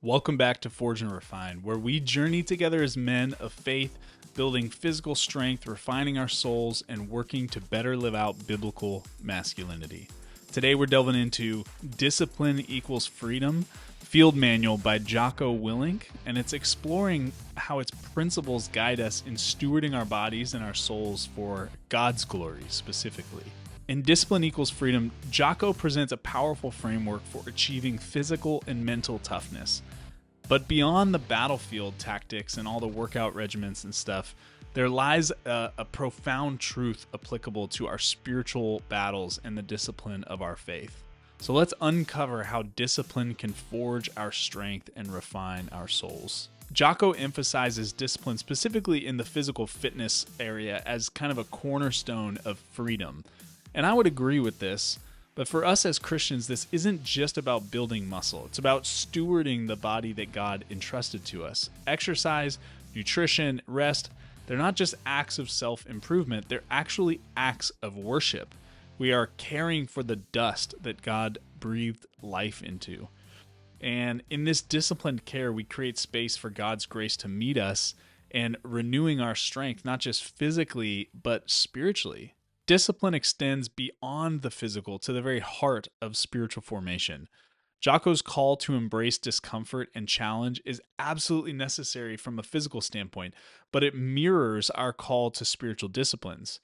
Welcome back to Forge and Refine, where we journey together as men of faith, building physical strength, refining our souls, and working to better live out biblical masculinity. Today we're delving into Discipline Equals Freedom, Field Manual by Jocko Willink, and it's exploring how its principles guide us in stewarding our bodies and our souls for God's glory specifically. In Discipline Equals Freedom, Jocko presents a powerful framework for achieving physical and mental toughness. But beyond the battlefield tactics and all the workout regimens and stuff, there lies a profound truth applicable to our spiritual battles and the discipline of our faith. So let's uncover how discipline can forge our strength and refine our souls. Jocko emphasizes discipline specifically in the physical fitness area as kind of a cornerstone of freedom. And I would agree with this, but for us as Christians, this isn't just about building muscle. It's about stewarding the body that God entrusted to us. Exercise, nutrition, rest, they're not just acts of self-improvement, they're actually acts of worship. We are caring for the dust that God breathed life into. And in this disciplined care, we create space for God's grace to meet us and renewing our strength, not just physically, but spiritually. Discipline extends beyond the physical to the very heart of spiritual formation. Jocko's call to embrace discomfort and challenge is absolutely necessary from a physical standpoint, but it mirrors our call to spiritual disciplines.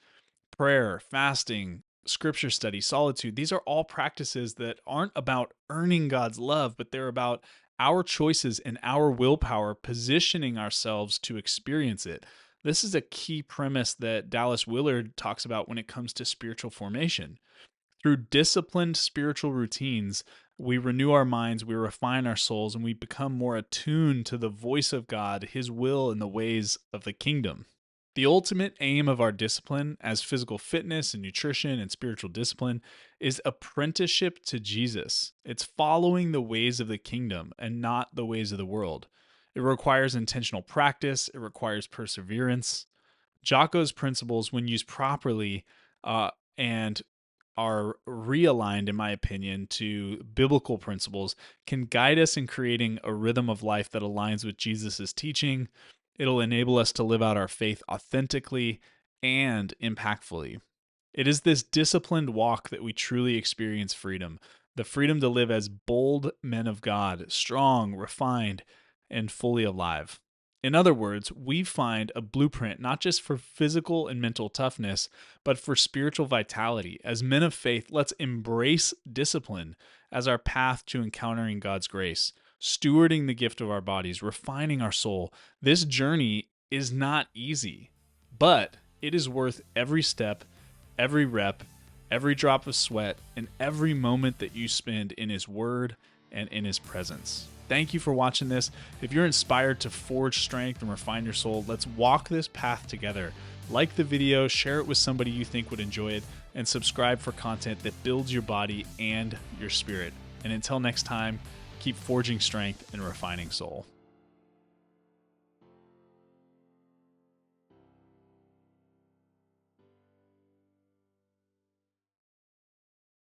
Prayer, fasting, scripture study, solitude, these are all practices that aren't about earning God's love, but they're about our choices and our willpower positioning ourselves to experience it. This is a key premise that Dallas Willard talks about when it comes to spiritual formation. Through disciplined spiritual routines, we renew our minds, we refine our souls, and we become more attuned to the voice of God, His will, and the ways of the kingdom. The ultimate aim of our discipline as physical fitness and nutrition and spiritual discipline is apprenticeship to Jesus. It's following the ways of the kingdom and not the ways of the world. It requires intentional practice. It requires perseverance. Jocko's principles, when used properly and are realigned, in my opinion, to biblical principles, can guide us in creating a rhythm of life that aligns with Jesus' teaching. It'll enable us to live out our faith authentically and impactfully. It is this disciplined walk that we truly experience freedom, the freedom to live as bold men of God, strong, refined, and fully alive. In other words, we find a blueprint not just for physical and mental toughness, but for spiritual vitality. As men of faith, let's embrace discipline as our path to encountering God's grace, stewarding the gift of our bodies, refining our soul. This journey is not easy, but it is worth every step, every rep, every drop of sweat, and every moment that you spend in His Word and in His presence. Thank you for watching this. If you're inspired to forge strength and refine your soul, let's walk this path together. Like the video, share it with somebody you think would enjoy it, and subscribe for content that builds your body and your spirit. And until next time, keep forging strength and refining soul.